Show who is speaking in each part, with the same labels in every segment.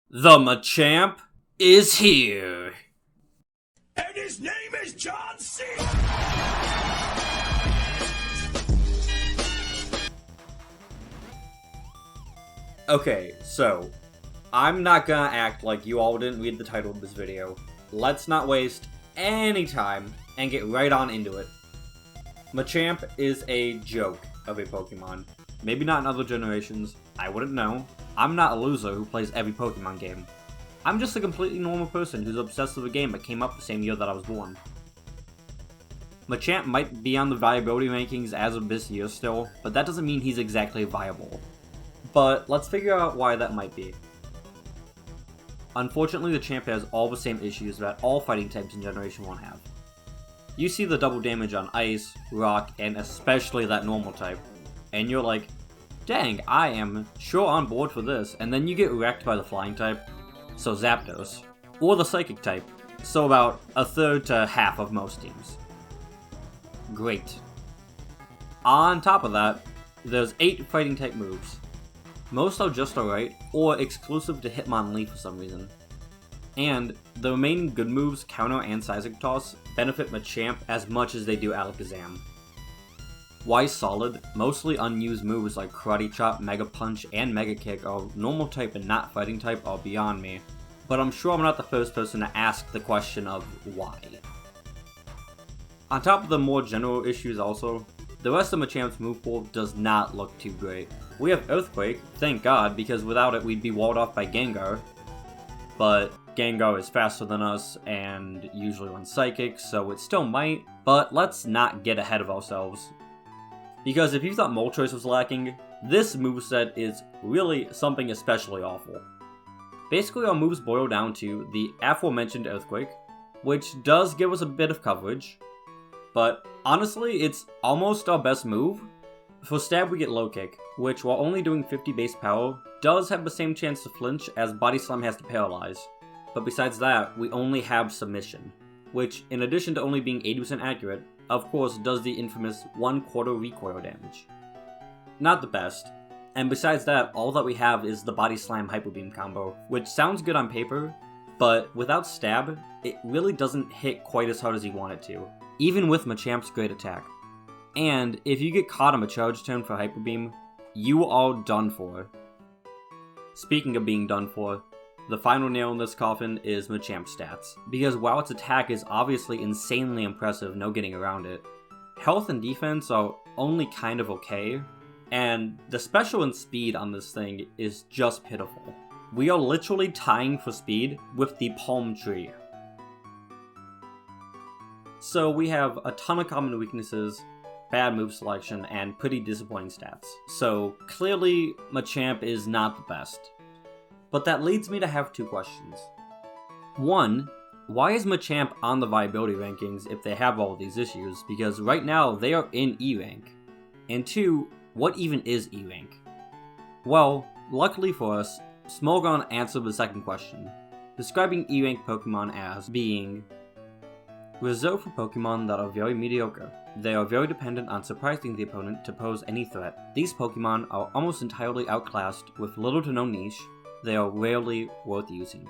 Speaker 1: The Machamp is here!
Speaker 2: And his name is John C.
Speaker 1: Okay, so, I'm not gonna act like you all didn't read the title of this video. Let's not waste any time and get right on into it. Machamp is a joke of a Pokemon. Maybe not in other generations, I wouldn't know. I'm not a loser who plays every Pokemon game. I'm just a completely normal person who's obsessed with a game that came up the same year that I was born. Machamp might be on the viability rankings as of this year still, but that doesn't mean he's exactly viable. But let's figure out why that might be. Unfortunately, the champ has all the same issues that all fighting types in Generation 1 have. You see the double damage on Ice, Rock, and especially that normal type, and you're like, dang, I am sure on board for this, and then you get wrecked by the flying type, so Zapdos, or the psychic type, so about a third to half of most teams. Great. On top of that, there's 8 fighting type moves. Most are just alright, or exclusive to Hitmonlee for some reason. And the remaining good moves, Counter and Seismic Toss, benefit Machamp as much as they do Alakazam. Why solid, mostly unused moves like Karate Chop, Mega Punch, and Mega Kick are normal type and not fighting type are beyond me, but I'm sure I'm not the first person to ask the question of why. On top of the more general issues also, the rest of Machamp's move pool does not look too great. We have Earthquake, thank god, because without it we'd be walled off by Gengar, but Gengar is faster than us and usually runs Psychic, so it still might, but let's not get ahead of ourselves. Because if you thought Moltres was lacking, this moveset is really something especially awful. Basically our moves boil down to the aforementioned Earthquake, which does give us a bit of coverage, but honestly it's almost our best move. For stab we get Low Kick, which while only doing 50 base power, does have the same chance to flinch as Body Slam has to paralyze. But besides that, we only have Submission, which in addition to only being 80% accurate, of course does the infamous 1/4 recoil damage. Not the best, and besides that, all that we have is the Body Slam Hyper Beam combo, which sounds good on paper, but without stab, it really doesn't hit quite as hard as you want it to, even with Machamp's great attack. And if you get caught on a charge turn for Hyper Beam, you are done for. Speaking of being done for, the final nail in this coffin is Machamp's stats, because while its attack is obviously insanely impressive, no getting around it, health and defense are only kind of okay, and the special and speed on this thing is just pitiful. We are literally tying for speed with the palm tree. So we have a ton of common weaknesses, bad move selection, and pretty disappointing stats. So clearly Machamp is not the best. But that leads me to have 2 questions. 1, why is Machamp on the viability rankings if they have all of these issues? Because right now they are in E rank. And 2, what even is E rank? Well, luckily for us, Smogon answered the second question, describing E rank Pokemon as being reserved for Pokemon that are very mediocre. They are very dependent on surprising the opponent to pose any threat. These Pokemon are almost entirely outclassed with little to no niche. They are rarely worth using.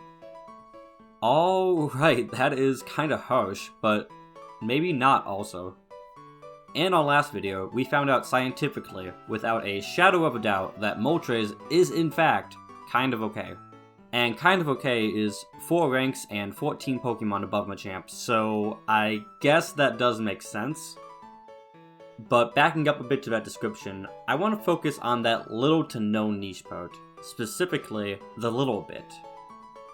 Speaker 1: Alright, that is kinda harsh, but maybe not also. In our last video, we found out scientifically, without a shadow of a doubt, that Moltres is in fact kind of okay. And kind of okay is 4 ranks and 14 Pokemon above Machamp, so I guess that does make sense. But backing up a bit to that description, I want to focus on that little to no niche part, specifically the little bit.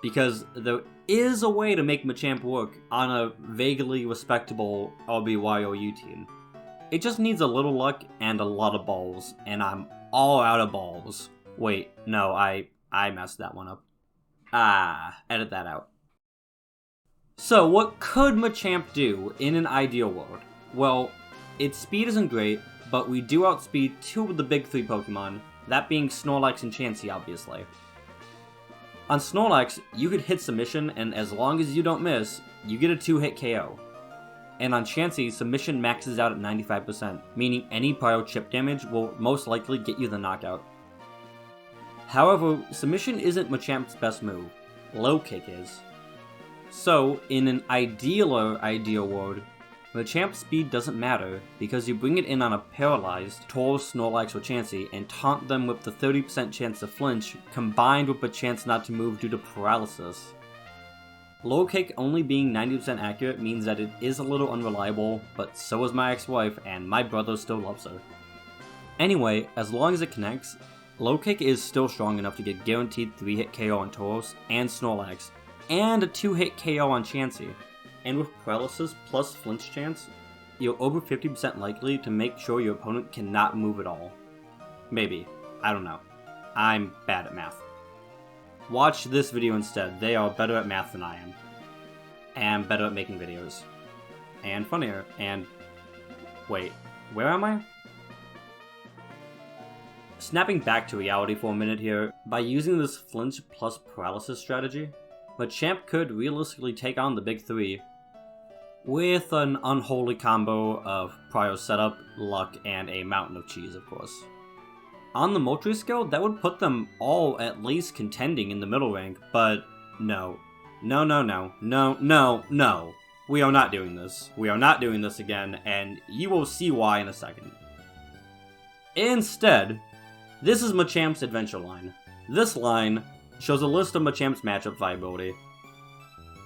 Speaker 1: Because there is a way to make Machamp work on a vaguely respectable RBY or U team. It just needs a little luck and a lot of balls, and I'm all out of balls. Wait, no, I messed that one up. Edit that out. So what could Machamp do in an ideal world? Well, its speed isn't great, but we do outspeed 2 of the big 3 Pokemon, that being Snorlax and Chansey obviously. On Snorlax, you could hit Submission, and as long as you don't miss, you get a 2-hit KO. And on Chansey, Submission maxes out at 95%, meaning any prior chip damage will most likely get you the knockout. However, submission isn't Machamp's best move. Low kick is. So, in an ideal world, Machamp's speed doesn't matter because you bring it in on a paralyzed Tauros, Snorlax, or Chansey and taunt them with the 30% chance to flinch combined with a chance not to move due to paralysis. Low kick only being 90% accurate means that it is a little unreliable, but so is my ex-wife and my brother still loves her. Anyway, as long as it connects, low kick is still strong enough to get guaranteed 3-hit KO on Tauros and Snorlax, and a 2-hit KO on Chansey. And with paralysis plus flinch chance, you're over 50% likely to make sure your opponent cannot move at all. Maybe. I don't know. I'm bad at math. Watch this video instead. They are better at math than I am. And better at making videos. And funnier. And... wait, where am I? Snapping back to reality for a minute here, by using this flinch plus paralysis strategy, Machamp could realistically take on the big three with an unholy combo of prior setup, luck, and a mountain of cheese, of course. On the Moltres scale, that would put them all at least contending in the middle rank, but no. No, no, no. No, no, no. We are not doing this. We are not doing this again, and you will see why in a second. Instead, this is Machamp's adventure line. This line shows a list of Machamp's matchup viability.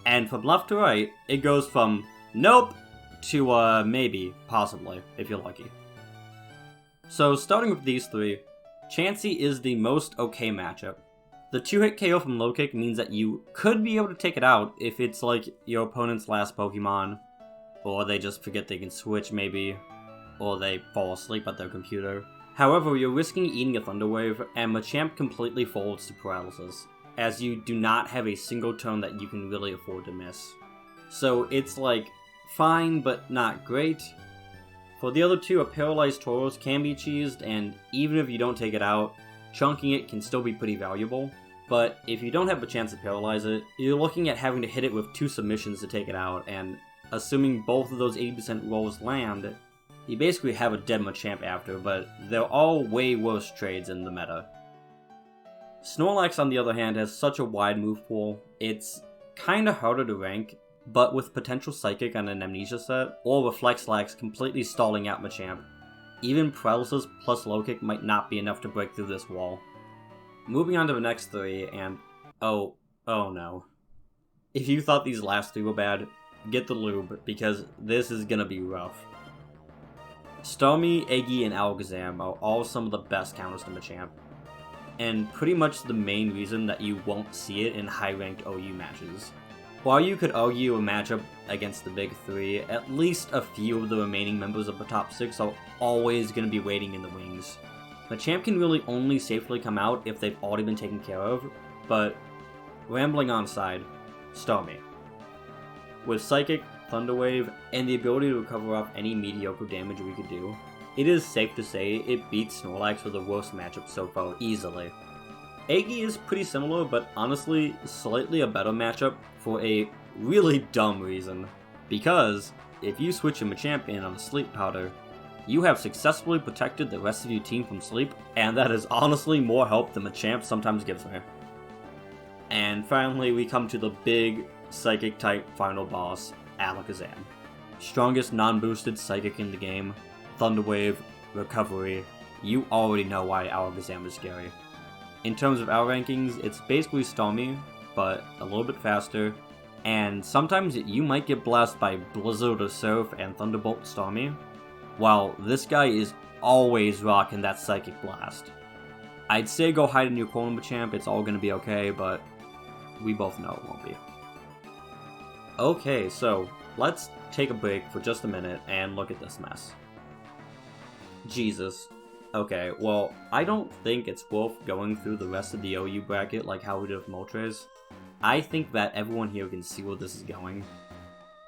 Speaker 1: And from left to right, it goes from nope to maybe, possibly, if you're lucky. So starting with these three, Chansey is the most okay matchup. The 2-hit KO from low kick means that you could be able to take it out if it's like your opponent's last Pokemon, or they just forget they can switch maybe, or they fall asleep at their computer. However, you're risking eating a Thunder Wave, and Machamp completely folds to paralysis, as you do not have a single turn that you can really afford to miss. So it's like, fine but not great. For the other two, a paralyzed Tauros can be cheesed, and even if you don't take it out, chunking it can still be pretty valuable. But if you don't have a chance to paralyze it, you're looking at having to hit it with 2 submissions to take it out, and assuming both of those 80% rolls land, you basically have a dead Machamp after, but they're all way worse trades in the meta. Snorlax, on the other hand, has such a wide move pool, it's kinda harder to rank, but with potential Psychic on an Amnesia set, or Reflexlax completely stalling out Machamp, even Paralysis plus Low Kick might not be enough to break through this wall. Moving on to the next three, and oh no. If you thought these last three were bad, get the lube, because this is gonna be rough. Starmie, Eggy, and Alakazam are all some of the best counters to Machamp, and pretty much the main reason that you won't see it in high-ranked OU matches. While you could argue a matchup against the big three, at least a few of the remaining members of the top 6 are always going to be waiting in the wings. Machamp can really only safely come out if they've already been taken care of, but rambling on aside, Starmie. With Psychic, Thunder Wave, and the ability to recover off any mediocre damage we could do, it is safe to say it beats Snorlax for the worst matchup so far easily. Eggy is pretty similar, but honestly, slightly a better matchup for a really dumb reason. Because, if you switch a Machamp in on a Sleep Powder, you have successfully protected the rest of your team from sleep, and that is honestly more help than Machamp sometimes gives me. And finally, we come to the big Psychic-type final boss, Alakazam. Strongest non-boosted Psychic in the game, Thunder Wave, Recovery, you already know why Alakazam is scary. In terms of outrankings, it's basically Starmie, but a little bit faster, and sometimes you might get blessed by Blizzard or Surf and Thunderbolt Starmie, while this guy is always rocking that Psychic Blast. I'd say go hide in your corner, Machamp, it's all gonna be okay, but we both know it won't be. Okay, so let's take a break for just a minute and look at this mess. Jesus. Okay, well, I don't think it's worth going through the rest of the OU bracket like how we did with Moltres. I think that everyone here can see where this is going.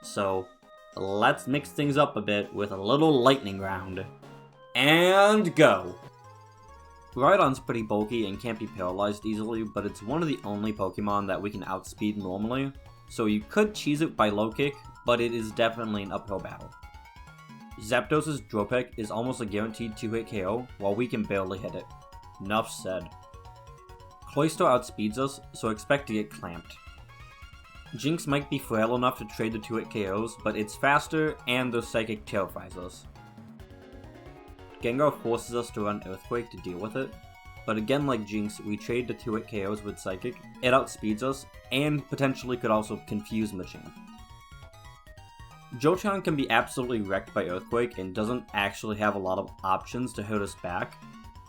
Speaker 1: So, let's mix things up a bit with a little lightning round. And go! Rhydon's pretty bulky and can't be paralyzed easily, but it's one of the only Pokemon that we can outspeed normally, so you could cheese it by low kick, but it is definitely an uphill battle. Zapdos' Dropkick is almost a guaranteed 2-hit KO, while we can barely hit it. Nuff said. Cloyster outspeeds us, so expect to get clamped. Jinx might be frail enough to trade the 2-hit KOs, but it's faster and the Psychic terrifies us. Gengar forces us to run Earthquake to deal with it, but again like Jinx, we trade the 2-hit KOs with Psychic, it outspeeds us, and potentially could also confuse Machamp. Jolteon can be absolutely wrecked by Earthquake and doesn't actually have a lot of options to hurt us back,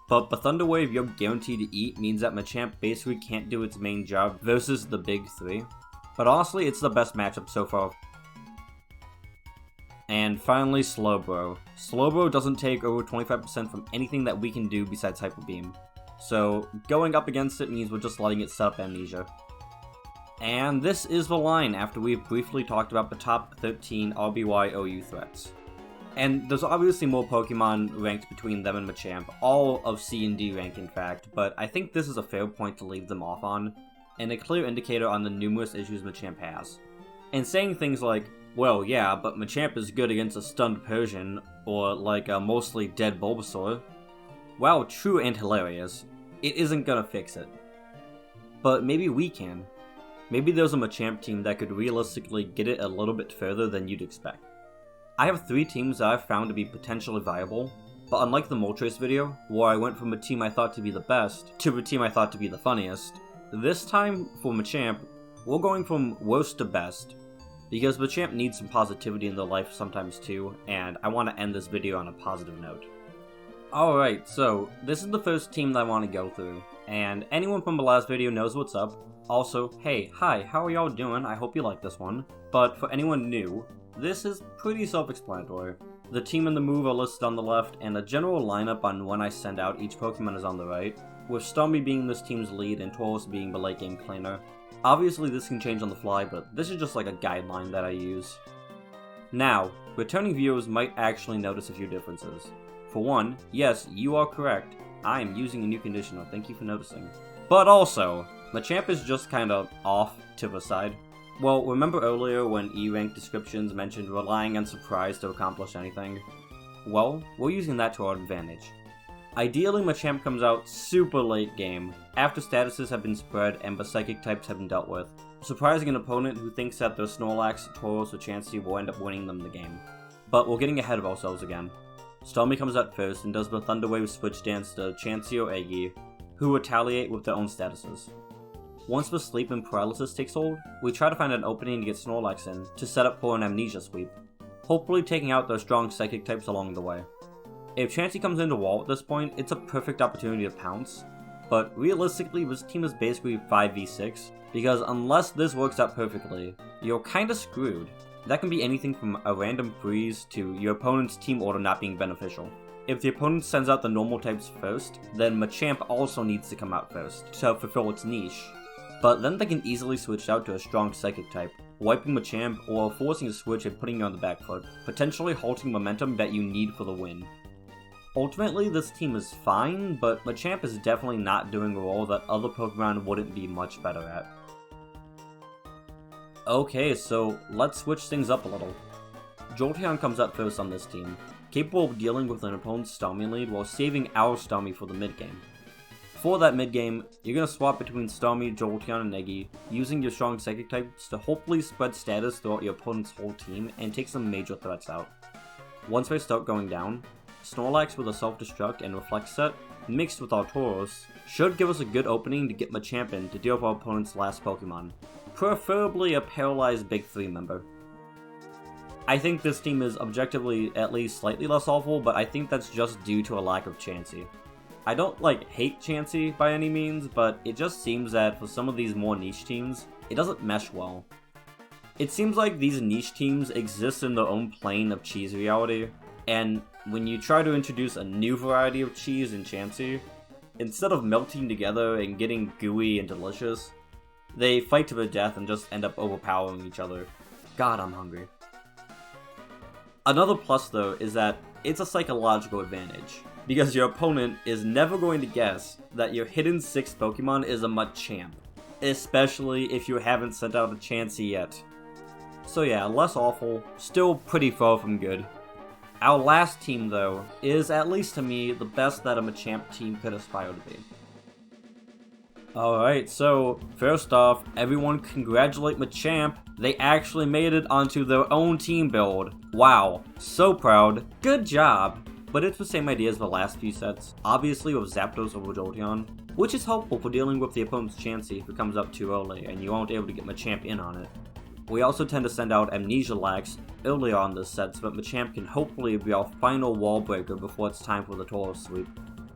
Speaker 1: but the Thunder Wave you're guaranteed to eat means that Machamp basically can't do its main job versus the big three. But honestly, it's the best matchup so far. And finally, Slowbro. Slowbro doesn't take over 25% from anything that we can do besides Hyper Beam. So going up against it means we're just letting it set up Amnesia. And this is the line after we've briefly talked about the top 13 RBY OU threats. And there's obviously more Pokemon ranked between them and Machamp, all of C and D rank in fact, but I think this is a fair point to leave them off on, and a clear indicator on the numerous issues Machamp has. And saying things like, well yeah, but Machamp is good against a stunned Persian, or like a mostly dead Bulbasaur, while true and hilarious, it isn't gonna fix it. But maybe we can. Maybe there's a Machamp team that could realistically get it a little bit further than you'd expect. I have 3 teams that I've found to be potentially viable, but unlike the Moltres video, where I went from a team I thought to be the best, to a team I thought to be the funniest, this time, for Machamp, we're going from worst to best, because Machamp needs some positivity in their life sometimes too, and I want to end this video on a positive note. Alright, so, this is the first team that I want to go through, and anyone from the last video knows what's up. Also, hey, hi, how are y'all doing? I hope you like this one. But for anyone new, this is pretty self-explanatory. The team and the move are listed on the left, and a general lineup on when I send out each Pokemon is on the right, with Stormy being this team's lead and Tauros being the late game planer. Obviously this can change on the fly, but this is just like a guideline that I use. Now, returning viewers might actually notice a few differences. For one, yes, you are correct, I am using a new conditioner, thank you for noticing. But also, Machamp is just kinda off to the side. Well, remember earlier when E-rank descriptions mentioned relying on surprise to accomplish anything? Well, we're using that to our advantage. Ideally, Machamp comes out super late game, after statuses have been spread and the psychic types have been dealt with, surprising an opponent who thinks that their Snorlax, Tauros, or Chansey will end up winning them the game. But we're getting ahead of ourselves again. Stormy comes out first and does the Thunder Wave switch dance to Chansey or Eggy, who retaliate with their own statuses. Once the sleep and paralysis takes hold, we try to find an opening to get Snorlax in to set up for an Amnesia sweep, hopefully taking out their strong psychic types along the way. If Chansey comes into wall at this point, it's a perfect opportunity to pounce, but realistically this team is basically 5v6, because unless this works out perfectly, you're kinda screwed. That can be anything from a random freeze to your opponent's team order not being beneficial. If the opponent sends out the normal types first, then Machamp also needs to come out first to fulfill its niche. But then they can easily switch out to a strong psychic type, wiping Machamp or forcing a switch and putting you on the back foot, potentially halting momentum that you need for the win. Ultimately, this team is fine, but Machamp is definitely not doing a role that other Pokemon wouldn't be much better at. Okay, so let's switch things up a little. Jolteon comes out first on this team, capable of dealing with an opponent's Starmie lead while saving our Starmie for the mid-game. For that mid-game, you're going to swap between Starmie, Jolteon, and Eggy, using your strong psychic types to hopefully spread status throughout your opponent's whole team and take some major threats out. Once they start going down, Snorlax with a self-destruct and reflect set, mixed with our Tauros, should give us a good opening to get Machamp in to deal with our opponent's last Pokemon, preferably a paralyzed Big 3 member. I think this team is objectively at least slightly less awful, but I think that's just due to a lack of Chansey. I don't hate Chansey by any means, but it just seems that for some of these more niche teams, it doesn't mesh well. It seems like these niche teams exist in their own plane of cheese reality, and when you try to introduce a new variety of cheese in Chansey, instead of melting together and getting gooey and delicious, they fight to the death and just end up overpowering each other. God, I'm hungry. Another plus though is that it's a psychological advantage, because your opponent is never going to guess that your hidden 6th Pokemon is a Machamp, especially if you haven't sent out a Chansey yet. So yeah, less awful, still pretty far from good. Our last team though, is at least to me the best that a Machamp team could aspire to be. Alright, so first off, everyone congratulate Machamp. They actually made it onto their own team build. Wow, so proud. Good job. But it's the same idea as the last few sets, obviously with Zapdos over Jolteon, which is helpful for dealing with the opponent's Chansey if it comes up too early and you won't be able to get Machamp in on it. We also tend to send out Amnesia Lax earlier on this set so that Machamp can hopefully be our final wall breaker before it's time for the Tauros sweep.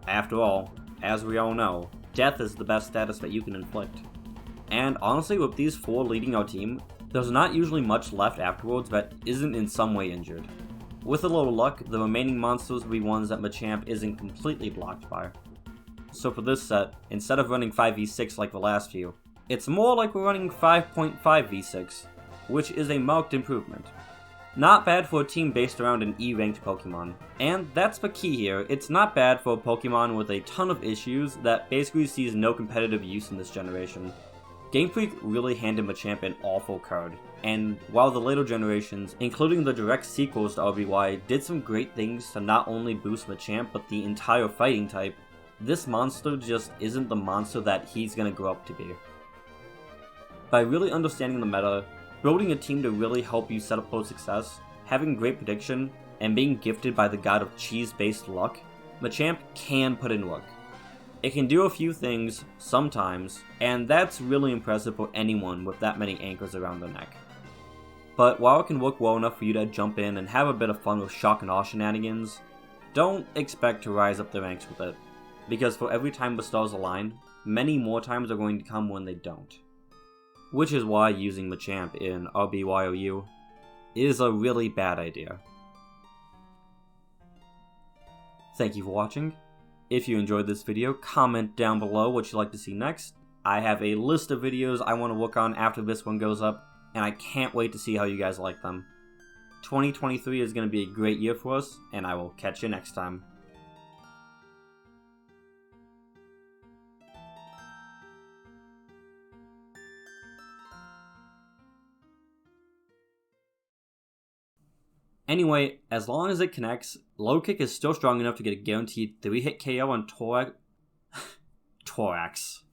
Speaker 1: After all, as we all know, death is the best status that you can inflict. And honestly, with these 4 leading our team, there's not usually much left afterwards that isn't in some way injured. With a little luck, the remaining monsters will be ones that Machamp isn't completely blocked by. So for this set, instead of running 5v6 like the last few, it's more like we're running 5.5v6, which is a marked improvement. Not bad for a team based around an E-ranked Pokemon. And that's the key here, it's not bad for a Pokemon with a ton of issues that basically sees no competitive use in this generation. Game Freak really handed Machamp an awful card, and while the later generations, including the direct sequels to RBY, did some great things to not only boost Machamp but the entire fighting type, this monster just isn't the monster that he's gonna grow up to be. By really understanding the meta, building a team to really help you set up for success, having great prediction, and being gifted by the god of cheese-based luck, Machamp can put in work. It can do a few things, sometimes, and that's really impressive for anyone with that many anchors around their neck. But while it can work well enough for you to jump in and have a bit of fun with shock and awe shenanigans, don't expect to rise up the ranks with it, because for every time the stars align, many more times are going to come when they don't. Which is why using Machamp in RBYOU is a really bad idea. Thank you for watching. If you enjoyed this video, comment down below what you'd like to see next. I have a list of videos I want to work on after this one goes up, and I can't wait to see how you guys like them. 2023 is going to be a great year for us, and I will catch you next time. Anyway, as long as it connects, Low Kick is still strong enough to get a guaranteed 3-hit KO on Thorax.